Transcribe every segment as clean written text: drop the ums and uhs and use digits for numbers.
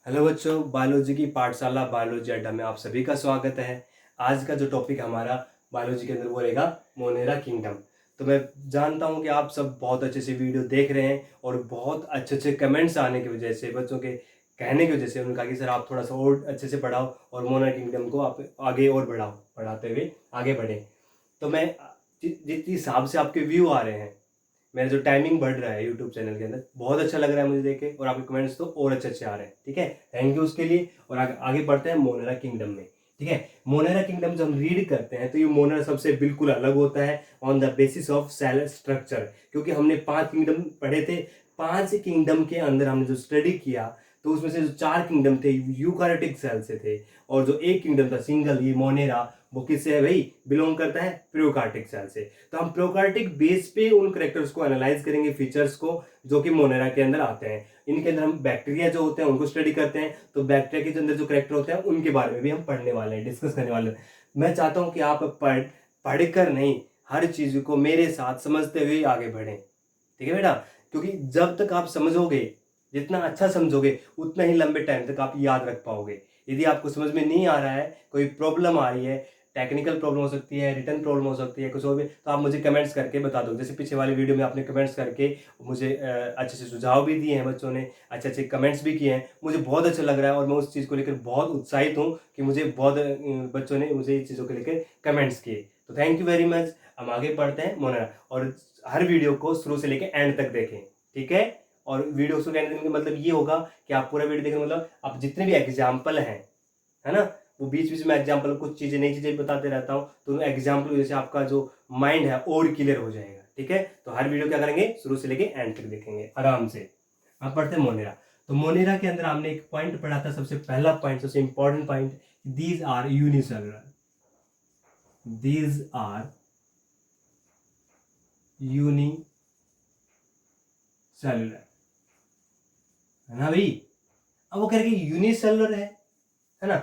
Hello बच्चों, biology की पाठशाला बायोलॉजी अड्डा में आप सभी का स्वागत है। आज का जो टॉपिक हमारा बायोलॉजी के अंदर वो रहेगा मोनेरा किंगडम। तो मैं जानता हूँ कि आप सब बहुत अच्छे से वीडियो देख रहे हैं और बहुत अच्छे अच्छे कमेंट्स आने की वजह से, बच्चों के कहने की वजह से उन्होंने कहा कि सर आप थोड़ा सा और अच्छे से पढ़ाओ और मोनेरा किंगडम को आप आगे और बढ़ाओ, पढ़ाते हुए आगे बढ़ें। तो मैं जिस हिसाब से आपके व्यू आ रहे हैं, मेरा जो टाइमिंग बढ़ रहा है यूट्यूब चैनल के अंदर, बहुत अच्छा लग रहा है मुझे देख के, और आपके कमेंट्स तो और अच्छे अच्छे आ रहे हैं। ठीक है, थैंक यू उसके लिए। और आगे बढ़ते हैं मोनेरा किंगडम में। ठीक है, मोनेरा किंगडम जब हम रीड करते हैं तो ये मोनेरा सबसे बिल्कुल अलग होता है on the basis of cell structure, क्योंकि हमने 5 किंगडम पढ़े थे। 5 किंगडम के अंदर हमने जो स्टडी किया तो उसमें से जो 4 किंगडम थे यूकारियोटिक सेल से थे, और जो एक किंगडम था सिंगल ये मोनेरा, वो किससे है भाई, बिलोंग करता है प्रोकार्टिक सेल से। तो हम प्रोकार्टिक बेस पे उन करेक्टर्स को एनालाइज करेंगे, फीचर्स को जो कि मोनेरा के अंदर आते हैं। इनके अंदर हम बैक्टीरिया जो होते हैं उनको स्टडी करते हैं, तो बैक्टीरिया के अंदर जो करेक्टर होते हैं उनके बारे में भी हम पढ़ने वाले हैं, डिस्कस करने वाले हैं। मैं चाहता हूं कि आप पढ़कर नहीं, हर चीज को मेरे साथ समझते हुए आगे बढ़ें। ठीक है बेटा, क्योंकि जब तक आप समझोगे, जितना अच्छा समझोगे उतना ही लंबे टाइम तक आप याद रख पाओगे। यदि आपको समझ में नहीं आ रहा है, कोई प्रॉब्लम आ रही है, टेक्निकल प्रॉब्लम हो सकती है, रिटर्न प्रॉब्लम हो सकती है, कुछ और भी, तो आप मुझे कमेंट्स करके बता दो। जैसे पीछे वाली वीडियो में आपने कमेंट्स करके मुझे अच्छे से सुझाव भी दिए हैं, बच्चों ने अच्छे अच्छे कमेंट्स भी किए हैं, मुझे बहुत अच्छा लग रहा है और मैं उस चीज़ को लेकर बहुत उत्साहित हूँ कि मुझे बहुत बच्चों ने मुझे इस चीज़ों को लेकर कमेंट्स किए। तो थैंक यू वेरी मच। हम आगे बढ़ते हैं मोनेरा, और हर वीडियो को शुरू से लेकर एंड तक देखें। ठीक है, और वीडियो शुरू करने का मतलब ये होगा कि आप पूरा वीडियो देखें, मतलब आप जितने भी एग्जाम्पल हैं, है ना, वो बीच बीच में एग्जाम्पल कुछ चीजें नई चीजें बताते रहता हूँ, तो एग्जाम्पल की वजह से आपका जो माइंड है और क्लियर हो जाएगा। ठीक है, तो हर वीडियो क्या करेंगे, शुरू से लेके एंड तक देखेंगे आराम से। अब पढ़ते हैं मोनेरा। तो मोनेरा के अंदर हमने एक पॉइंट पढ़ा था, सबसे पहला पॉइंट, सबसे important point, these are unicellular. These are unicellular, है ना भाई। अब वो कह रहे कि यूनिसेलुलर है ना,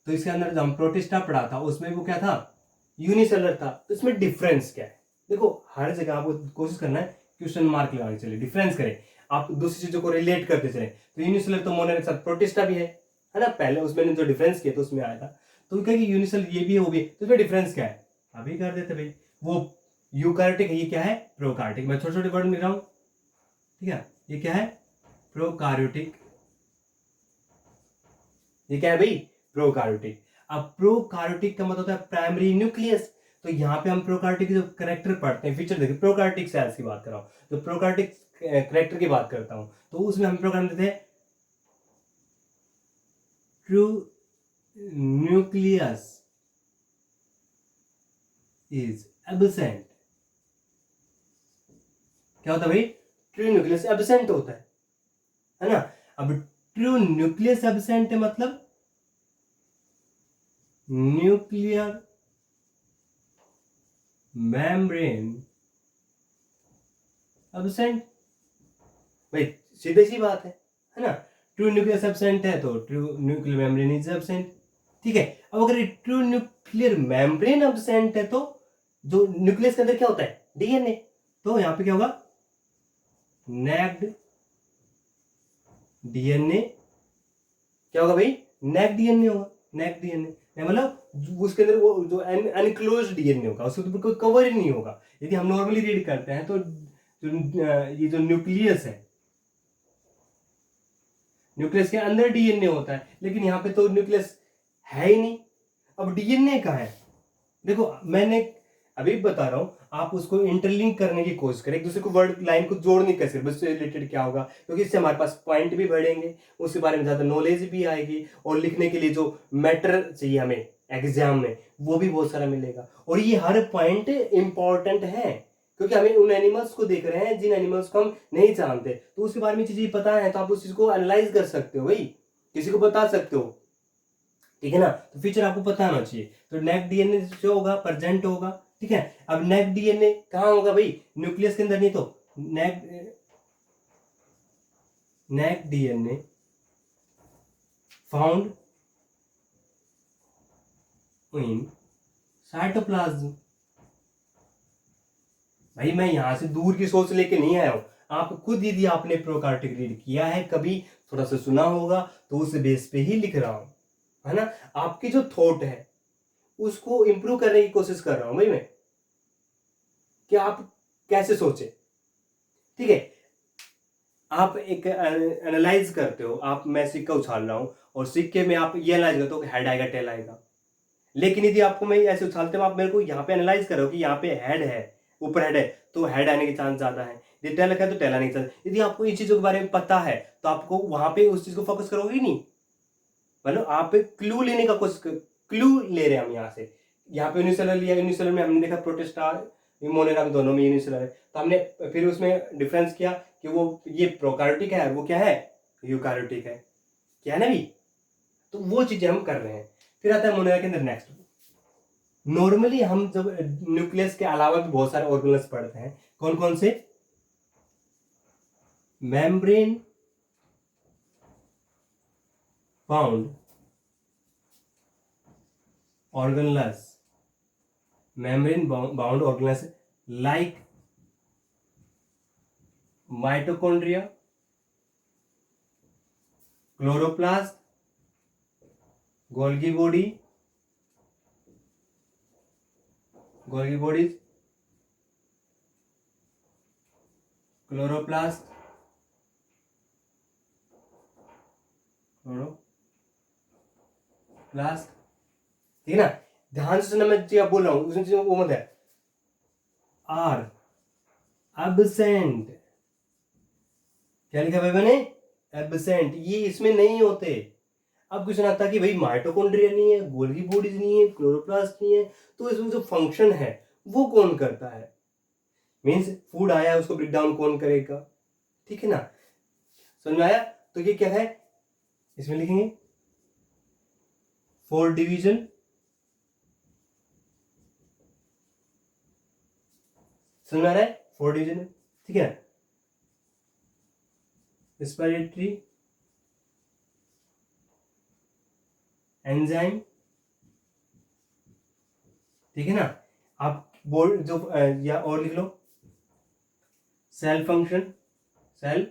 तो इसके अंदर जो हम प्रोटिस्टा पढ़ा था उसमें वो क्या था, यूनिसेलुलर था। तो इसमें डिफरेंस क्या है, देखो हर जगह आपको कोशिश करना है क्वेश्चन मार्क लगा के चले, डिफरेंस करें, आप दूसरी चीजों को रिलेट करते चले। तो यूनिसेलुलर तो मोनेरा के साथ प्रोटिस्टा भी है ना, पहले उसमें जो डिफरेंस किया तो उसमें आया था। तो कहेगी यूनिसेलुलर ये भी है वो भी, तो इसमें डिफरेंस क्या है, अभी कर देते भाई। वो यूकार्योटिक है, ये क्या है, प्रोकार्योटिक। मैं छोटे छोटे वर्ड लिख रहा हूं, ठीक है, ये क्या है, प्रोकार्योटिक। ये क्या है भाई, प्रोकार्योटिक। अब प्रोकार्योटिक का मतलब होता है प्राइमरी न्यूक्लियस। तो यहाँ पे हम प्रोकार्योटिक जो करेक्टर पढ़ते हैं, फीचर देखिए, प्रोकार्योटिक सेल्स की बात कर रहा हूँ, तो प्रोकार्योटिक करेक्टर की बात करता हूँ, तो उसमें हम प्रोग्राम देते हैं ट्रू न्यूक्लियस इज एब्सेंट। क्या होता है भाई, ट्रू न्यूक्लियस एब्सेंट होता है ना। अब ट्रू न्यूक्लियस एब्सेंट है मतलब न्यूक्लियर मेम्ब्रेन एब्सेंट। भाई सीधी सी बात है ना, ट्रू न्यूक्लियस एब्सेंट है तो true nuclear membrane is absent. ठीक है, अब अगर ट्रू न्यूक्लियर मेम्ब्रेन एब्सेंट है तो जो न्यूक्लियस के अंदर क्या होता है, डीएनए, तो यहां पे क्या होगा, नेक्ड डीएनए। क्या होगा भाई, नेक डीएनए होगा, नेक डीएनए मतलब उसके अंदर वो जो अनक्लोज डीएनए होगा, उसके ऊपर कोई कवर ही नहीं होगा। यदि हम नॉर्मली रीड करते हैं तो ये जो न्यूक्लियस है, न्यूक्लियस के अंदर डीएनए होता है, लेकिन यहाँ पे तो न्यूक्लियस है ही नहीं। अब डीएनए कहाँ है, देखो मैंने अभी बता रहा हूं, आप उसको इंटरलिंक करने की कोशिश करें, एक दूसरे को वर्ड लाइन को जोड़ने कैसे, बस रिलेटेड क्या होगा, क्योंकि इससे हमारे पास पॉइंट भी बढ़ेंगे, उसके बारे में ज्यादा नॉलेज भी आएगी, और लिखने के लिए जो मैटर चाहिए हमें एग्जाम में वो भी बहुत सारा मिलेगा। और ये हर पॉइंट इंपॉर्टेंट है, क्योंकि हमें उन एनिमल्स को देख रहे हैं जिन एनिमल्स को हम नहीं जानते, तो उसके बारे में चीजें पता है, तो आप उस चीज को एनालाइज कर सकते हो भाई, किसी को बता सकते हो। ठीक है ना, तो फीचर आपको पता होना चाहिए। तो नेक डीएनए जो होगा प्रेजेंट होगा। ठीक है, अब नेक डीएनए कहां होगा भाई, न्यूक्लियस के अंदर नहीं, तो नेक नेक डीएनए फाउंड इन साइटोप्लाज्म। भाई मैं यहां से दूर की सोच लेके नहीं आया हूं, आप खुद यदि आपने प्रोकार्योटिक रीड किया है कभी, थोड़ा सा सुना होगा, तो उस बेस पे ही लिख रहा हूं, है ना। आपकी जो थॉट है उसको इंप्रूव करने की कोशिश कर रहा हूं भाई मैं, कि आप कैसे सोचे। ठीक है, आप एक एनालाइज करते हो, आप मैं सिक्का उछाल रहा हूं और सिक्के में आप ये एनालाइज करते हो कि हेड आएगा टेल आएगा, लेकिन यदि आपको मैं ऐसे उछालते हो, आप मेरे को यहाँ पे एनालाइज करो कि यहाँ पे हेड है, ऊपर हेड है, तो हेड आने के चांस ज्यादा है। यदि टेल रखा है तो टेल आने के चांस। यदि आपको इन चीजों के बारे में पता है तो आपको वहां पे उस चीज को फोकस करोगे ही नहीं। मतलब आप क्लू लेने का कोशिश, क्लू ले रहे हैं हम यहाँ से। यहाँ पे यूनिसेलर लिया, यूनिसेलर में हमने देखा प्रोटिस्टा मोनेरा में दोनों में यूनिसेलर है, तो हमने फिर उसमें डिफरेंस किया कि वो ये प्रोकार्योटिक है, वो क्या है, यूकार्योटिक है, क्या है ना भी। तो वो चीजें हम कर रहे हैं। फिर आता है मोनेरा के अंदर नेक्स्ट। नॉर्मली हम जब न्यूक्लियस के अलावा भी बहुत सारे ऑर्गेनल्स पढ़ते हैं, कौन कौन से, membrane bound organelles, membrane bound organelles like mitochondria, chloroplast, Golgi bodies, chloroplast, ठीक है ना। ध्यान से सुनना, मैं क्या बोल रहा हूं उसमें चीजों वो मत है। आर एब्सेंट, क्या लिखा भाई मैंने, एब्सेंट, ये इसमें नहीं होते। अब क्वेश्चन आता है कि भाई माइटोकॉन्ड्रिया नहीं है, गोल्गी बॉडीज नहीं है, क्लोरोप्लास्ट नहीं है, तो इसमें जो फंक्शन है वो कौन करता है। मीन्स फूड आया उसको ब्रेक डाउन कौन करेगा, ठीक है ना। समझ में आया। तो ये क्या है, इसमें लिखेंगे 4 डिवीजन, समझ में आ रहा है, 4 डिवीजन, ठीक है। रेस्पिरेटरी एंजाइम, ठीक है ना। आप बोर्ड जो या और लिख लो, cell function, cell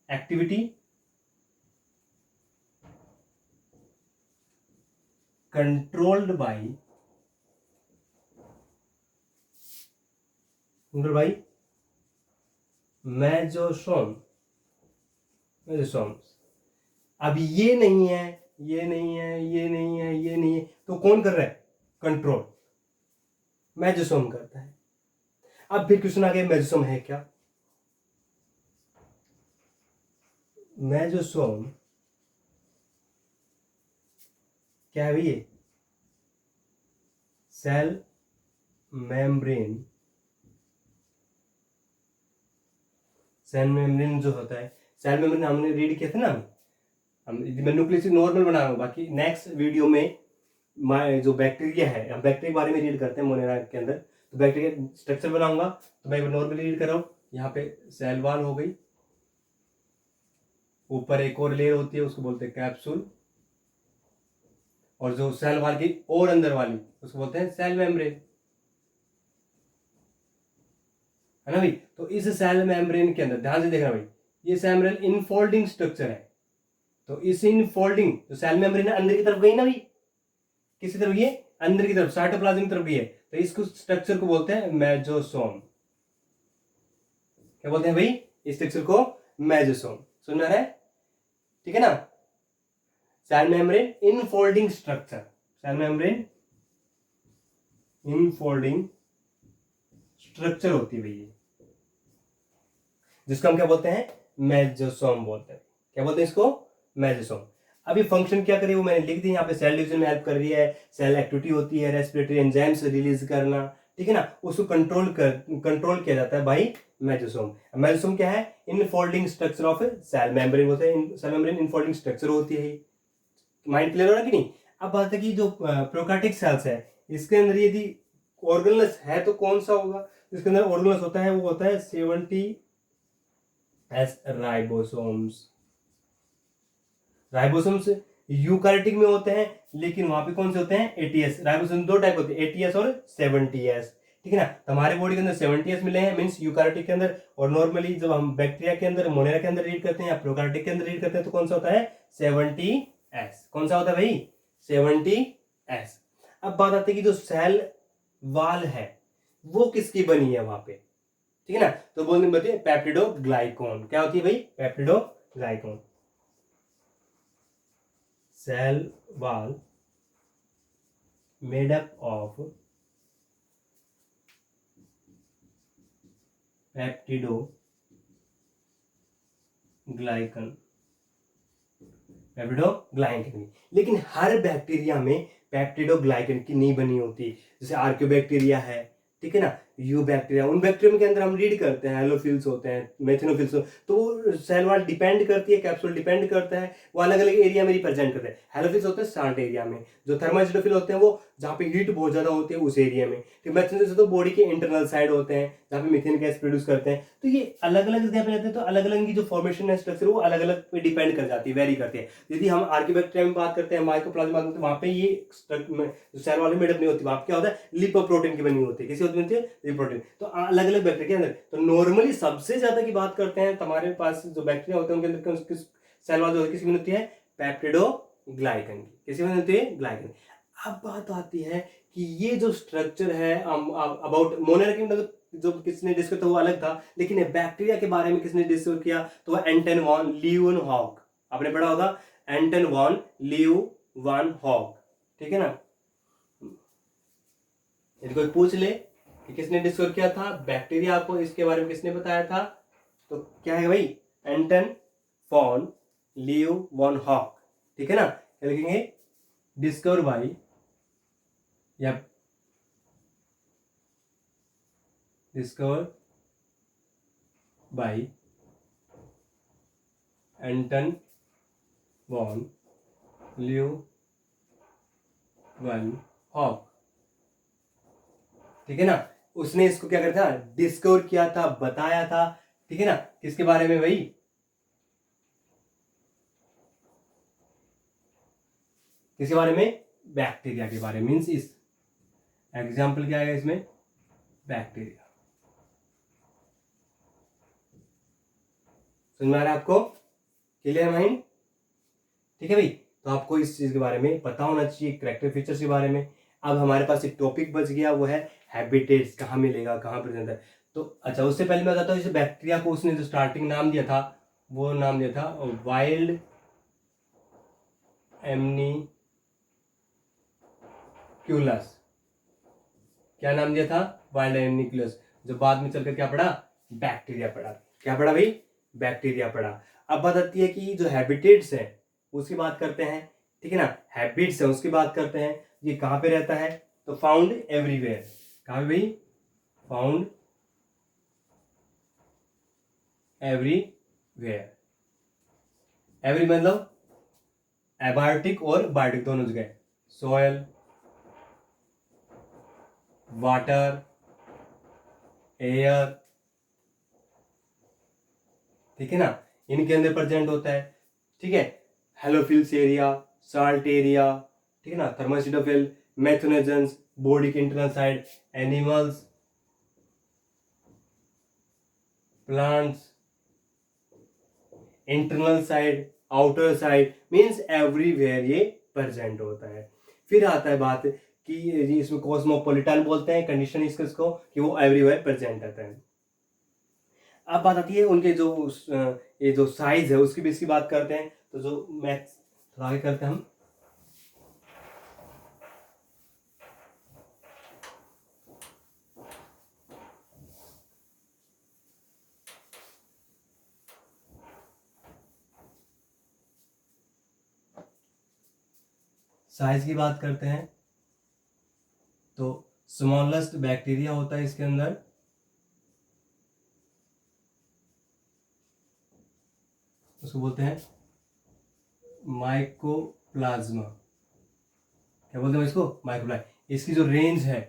activity, controlled by mesosome, अब ये नहीं है, ये नहीं है, ये नहीं है, ये नहीं है, तो कौन कर रहा है, कंट्रोल, मेजोसोम करता है। अब फिर क्वेश्चन आ गया, मेजोसोम है क्या। मेजोसोम क्या है ये, सेल मेम्ब्रेन, सेल मेम्ब्रेन जो होता है, सेल मेम्ब्रेन हमने रीड किया था ना, हम न्यूक्लियस नॉर्मल बना रहा हूं, बाकी नेक्स्ट वीडियो में जो बैक्टीरिया है, हम बैक्टीरिया के बारे में रीड करते हैं मोनेरा के अंदर, तो बैक्टीरिया स्ट्रक्चर बनाऊंगा, तो मैं नॉर्मली रीड कर रहा हूं। यहाँ पे सेल वॉल हो गई, ऊपर एक और लेयर होती है उसको बोलते हैं कैप्सूल, और जो सेल वॉल की और अंदर वाली उसको बोलते हैं सेल मेम्ब्रेन, है ना भाई। तो इस सेल मेम्ब्रेन के अंदर ध्यान से देखना भाई, ये सेल मेम्ब्रेन इनफोल्डिंग स्ट्रक्चर है, तो इस इनफोल्डिंग जो सेल मेम्ब्रेन अंदर की तरफ गई ना भाई, किसी तरफ ये अंदर की तरफ साइटोप्लाज्म की तरफ गई है, तो इसको स्ट्रक्चर को बोलते हैं मेजोसोम। क्या बोलते हैं भाई, इस स्ट्रक्चर को मेजोसोम, सुन रहा है, ठीक है ना। Cell membrane infolding structure, cell membrane infolding structure होती है भैया, जिसको हम क्या बोलते हैं, मेजोसोम बोलते हैं। क्या बोलते हैं इसको, मेजोसोम। अभी फंक्शन क्या करे वो मैंने लिख दी यहाँ पे, सेल डिवीजन में हेल्प कर रही है, सेल एक्टिविटी होती है, रेस्पिरेटरी एंजाइम्स रिलीज करना, ठीक है ना, उसको कंट्रोल किया जाता है भाई मेजोसोम। मेजोसोम क्या है, infolding structure of cell membrane होते हैं, सेल मेम्ब्रेन इनफोल्डिंग स्ट्रक्चर होती है। माइंड क्लियर हो रहा कि नहीं। अब बात है कि जो प्रोकार्योटिक सेल्स है, इसके अंदर यदि ऑर्गेनल्स है तो कौन सा होगा, इसके अंदर ऑर्गेनल्स होता है वो होता है 70 राइबोसोम्स। राइबोसोम्स यूकारियोटिक में होते हैं, लेकिन वहां पे कौन से होते हैं, एटीएस। राइबोसोम 2 टाइप होते हैं, एटीएस और 70एस। ठीक है ना। तो हमारे बॉडी के अंदर 70s मिले हैं, मीन्स यूकारियोटिक के अंदर। और नॉर्मली जब हम बैक्टीरिया के अंदर, मोनेरा के अंदर रीड करते हैं या प्रोकार्योटिक के अंदर रीड करते हैं तो कौन सा होता है? 70s। कौन सा होता है भाई? 70s। अब बात आती है कि जो सेल वाल है वो किसकी बनी है वहां पे, ठीक है ना। तो बोलने बताइए पेप्टिडोग्लाइकॉन। क्या होती है भाई? Peptidoglycan. Cell wall made up of peptidoglycan. Peptidoglycan, लेकिन हर बैक्टीरिया में पेप्टिडोग्लाइकन की नहीं बनी होती। जैसे आर्कियोबैक्टीरिया है, ठीक है ना, यू बैक्टीरिया, उन बैक्टीरिया के अंदर हम रीड करते हैं हेलोफिल्स होते हैं, मेथिनोफिल्स, तो वो सेल वॉल डिपेंड करती है, कैप्सूल डिपेंड करता है, वो अलग अलग एरिया में रिप्रेजेंट करते हैं। हेलोफिल्स होते हैं साल्ट एरिया में, जो थर्मोइसोटोफिल होते हैं वो जहाँ पे हीट बहुत ज्यादा होती है उस एरिया में, तो मेथिनोफिल्स तो बॉडी के इंटरनल साइड होते हैं जहाँ पे मीथेन गैस प्रोड्यूस करते हैं। तो ये अलग अलग जगह पे रहते हैं, तो अलग अलग की जो फॉर्मेशन है, स्ट्रक्चर, वो अलग अलग पे डिपेंड कर जाती है, वेरी करती है। यदि हम आर्कियोबैक्टीरिया में बात करते हैं, माइकोप्लाज्मा, तो वहाँ पे ये सेल वॉल में मेडअप नहीं होती, वहाँ क्या होता है? लिपोप्रोटीन की बनी होती है। किसी होती है? लिपोप्रोटीन। तो अलग अलग बैक्टीरिया के अंदर, तो नॉर्मली सबसे ज्यादा की बात करते हैं तो हमारे पास जो बैक्टीरिया होते हैं उनके अंदर किस सेल वॉल किसकी बनी होती है? पेप्टिडोग्लाइकन की। किसकी बनी होती है? ग्लाइकन। अब बात आती है कि ये जो स्ट्रक्चर है अबाउट मोनेरा किंगडम, जो किसने डिस्कस किया वो अलग था, लेकिन बैक्टीरिया के बारे में किसने डिस्कस किया तो वो एंटन वॉन लीeuwenhoek। आपने पढ़ा होगा, एंटन वॉन लीeuwenhoek, ठीक है ना। यदि कोई पूछ ले कि किसने डिस्कवर किया था बैक्टीरिया, आपको इसके बारे में किसने बताया था, तो क्या है भाई? एंटन वॉन लीeuwenhoek, ठीक है ना। क्या लिखेंगे? डिस्कवर बाई या डिस्कवर बाई एंटन वॉन लीeuwenhoek, ठीक है ना। उसने इसको क्या करता था? डिस्कवर किया था, बताया था, ठीक है ना। किसके बारे में भाई? किसके बारे में? बैक्टीरिया के बारे में। मीन्स इस एग्जाम्पल क्या है इसमें? बैक्टीरिया। समझ में आ रहा है आपको? Clear mind? ठीक है भाई। तो आपको इस चीज के बारे में पता होना चाहिए, कैरेक्टर फीचर्स के बारे में। अब हमारे पास एक टॉपिक बच गया, वो है हैबिटेट्स। कहाँ मिलेगा, कहाँ प्रेजेंट है। तो अच्छा, उससे पहले मैं बताता हूँ, इस बैक्टीरिया को उसने जो स्टार्टिंग नाम दिया था, वो नाम दिया था वाइल्ड एमनिक्यूलस। क्या नाम दिया था? वाइल्ड एमनिक्यूलस। जो बाद में चलकर क्या पढ़ा? बैक्टीरिया पढ़ा। क्या पढ़ा भाई? बैक्टीरिया पढ़ा। अब बात आती है कि जो हैबिटेट्स है उसकी बात करते हैं, ठीक है ना। हैबिट्स है उसकी बात करते हैं। ये कहाँ पे रहता है? तो फाउंड एवरीवेयर। कहाँ भाई? Found everywhere. एवरी मतलब एबायोटिक और बायोटिक दोनों जगह। सॉयल, वाटर, एयर, ठीक है ना, इनके अंदर प्रेजेंट होता है, ठीक है। हेलोफिल्स एरिया, साल्ट एरिया, ठीक है ना, थर्मोसिटोफिल, मेथोनेजेंस, बॉडी के internal side, animals, plants, internal side, outer side, means everywhere ये प्रेजेंट होता है। फिर आता है बात कि इसमें कॉस्मोपॉलिटन बोलते हैं कंडीशन इसको, कि वो एवरीवेयर प्रेजेंट रहता है। अब बात आती है उनके जो ये जो साइज है उसकी भी इसकी बात करते हैं। तो जो मैथ्स थोड़ा आगे करते हैं हम। साइज की बात करते हैं तो स्मॉलेस्ट बैक्टीरिया होता है इसके अंदर, उसको बोलते हैं माइकोप्लाज्मा। क्या बोलते हैं इसको? माइक्रोप्लाज्मा। इसकी जो रेंज है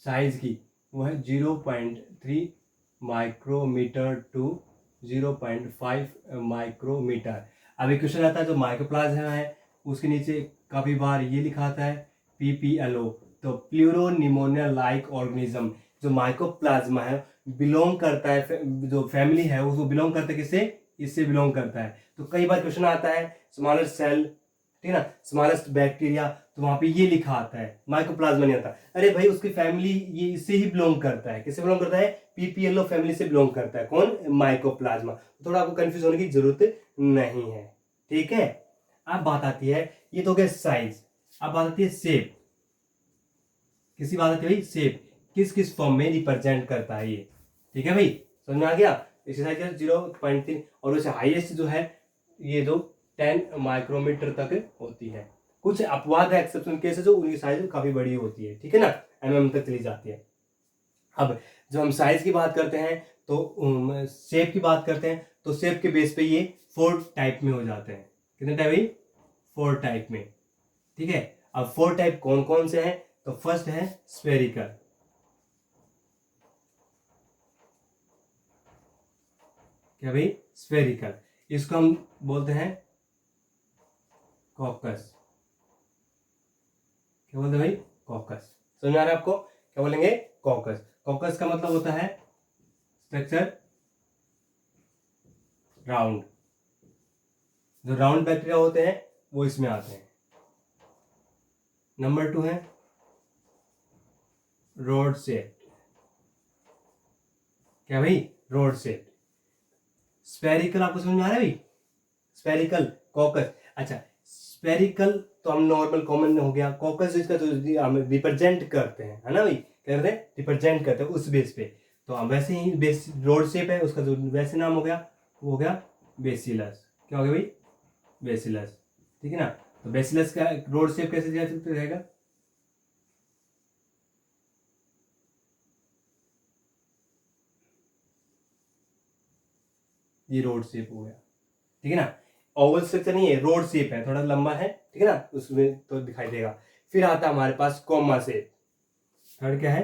साइज की वो है 0.3 माइक्रोमीटर टू 0.5 माइक्रोमीटर। अभी क्वेश्चन आता है जो माइक्रोप्लाज्मा है उसके नीचे काफी बार ये लिखा आता है PPLO, तो प्लूरो निमोनिया लाइक ऑर्गेनिज्म। जो माइकोप्लाज्मा है बिलोंग करता है, जो फैमिली है उसको बिलोंग करता है किससे, इससे बिलोंग करता है। तो कई बार क्वेश्चन आता है स्मॉलर सेल, ठीक है ना, स्मॉलेस्ट बैक्टीरिया, तो वहां पे ये लिखा आता है, माइकोप्लाज्मा नहीं आता। अरे भाई उसकी फैमिली ये इससे ही बिलोंग करता है, किससे बिलोंग करता है, पीपीएलओ फैमिली से बिलोंग करता है। कौन, माइकोप्लाज्मा। थोड़ा आपको कंफ्यूज होने की जरूरत नहीं है, ठीक है। अब बात आती है, ये तो हो गया साइज, अब बात आती है शेप। किसी बात आती है भाई शेप, किस किस फॉर्म में रिप्रेजेंट करता है ये, ठीक है भाई, समझ में आ गया। इसी साइज 0.3, और वैसे हाईएस्ट जो है ये जो 10 माइक्रोमीटर तक होती है। कुछ अपवाद है, एक्सेप्शन केस है, जो उनकी साइज काफी बड़ी होती है, ठीक है ना, एमएम तक चली जाती है। अब जब हम साइज की बात करते हैं तो शेप की बात करते हैं, तो शेप के बेस पे ये 4 टाइप में हो जाते हैं। कितने टाइप भाई, 4 टाइप में, ठीक है। अब 4 टाइप कौन कौन से हैं, तो फर्स्ट है स्फेरिकल, क्या भाई, स्फेरिकल, इसको हम बोलते हैं कॉकस। क्या बोलते हैं भाई, कॉकस। समझ आ रहा है आपको, क्या बोलेंगे, कॉकस। कॉकस का मतलब होता है स्ट्रक्चर राउंड, जो राउंड बैक्टीरिया होते हैं वो इसमें आते हैं। नंबर 2 है रोड शेप, क्या भाई, रोड शेप। स्पेरिकल आपको समझ में आ रहा है भाई, स्पेरिकल, कॉकस। अच्छा, स्पेरिकल तो हम नॉर्मल कॉमन हो गया, कॉकस इसका तो हम रिप्रेजेंट करते हैं, है ना भाई, क्या करते हैं, रिप्रेजेंट करते हैं उस बेस पे। तो हम वैसे ही बेस रोड शेप है, उसका जो वैसे नाम हो गया वो हो गया बेसिलस। क्या हो गया भाई, बेसिलस, ठीक है ना। तो बेसिलस का रोड शेप कैसे रहेगा, ये रोड शेप हो गया, ठीक है ना। ओवल स्ट्रक्चर नहीं है, रोड शेप है, थोड़ा लंबा है, ठीक है ना, उसमें तो दिखाई देगा। फिर आता है हमारे पास कोमा शेप, थर्ड क्या है,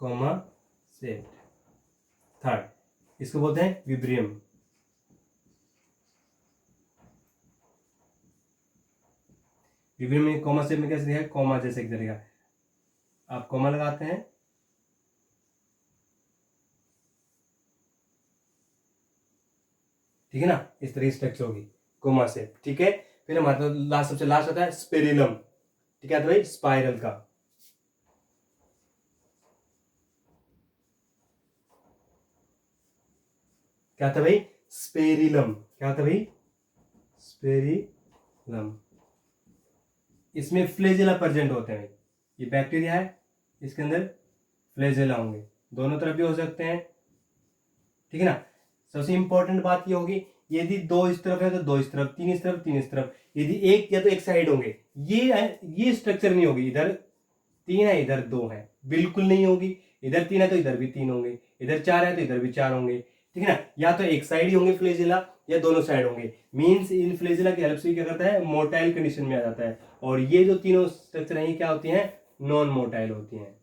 कोमा शेप, थर्ड इसको बोलते हैं विब्रियम। विब्रियम में कोमा शेप में कैसे दिखा है, कोमा जैसे दिखेगा, आप कोमा लगाते हैं, ठीक है ना, इस तरह की स्ट्रक्चर होगी कोमा शेप, ठीक है। फिर हमारे लास्ट, सबसे लास्ट होता है स्पेरिलम, ठीक है, तो भाई स्पाइरल का, क्या था भाई, स्पेरिलम, क्या था भाई, स्पेरिलम। इसमें फ्लेजेला प्रेजेंट होते हैं, ये बैक्टीरिया है, इसके अंदर फ्लेजेला होंगे, दोनों तरफ भी हो सकते हैं, ठीक है ना। सबसे इंपॉर्टेंट बात ये होगी, यदि 2 इस तरफ है तो 2 इस तरफ, 3 इस तरफ, 3 इस तरफ, यदि एक या तो एक साइड होंगे, ये स्ट्रक्चर नहीं होगी, इधर 3 है इधर 2 है, बिल्कुल नहीं होगी। इधर 3 है तो इधर भी 3 होंगे, इधर 4 है तो इधर भी 4 होंगे, ठीक है ना। या तो एक साइड ही होंगे फ्लेजिला, या दोनों साइड होंगे। मींस इन फ्लेजिला की हेल्प से क्या करता है, मोटाइल कंडीशन में आ जाता है। और ये जो तीनों स्ट्रक्चर है क्या होती हैं, नॉन मोटाइल होती हैं।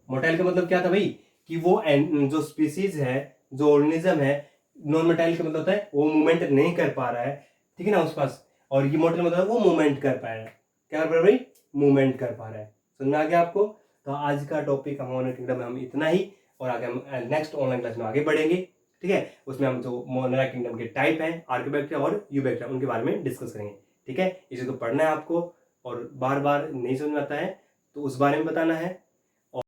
मोटाइल का मतलब क्या था भाई, कि वो जो स्पीसीज है, जो ऑर्गेनिज्म है, नॉन मोटाइल का मतलब होता है वो मूवमेंट नहीं कर पा रहा है, ठीक है ना, उस पास। और ये मोटाइल मतलब वो मूवमेंट कर पा रहा है, क्या कर पा रहा है भाई, मूवमेंट कर पा रहा है। समझ आ गया आपको। तो आज का टॉपिक मोनोरा किंगडम में हम इतना ही, और आगे हम नेक्स्ट ऑनलाइन क्लास में आगे बढ़ेंगे, ठीक है। उसमें हम जो मोनोरा किंगडम के टाइप हैं, आर्कियोबैक्टीरिया और यूबैक्टीरिया, उनके बारे में डिस्कस करेंगे, ठीक है। इसे तो पढ़ना है आपको, और बार बार नहीं समझ में आता है तो उस बारे में बताना है,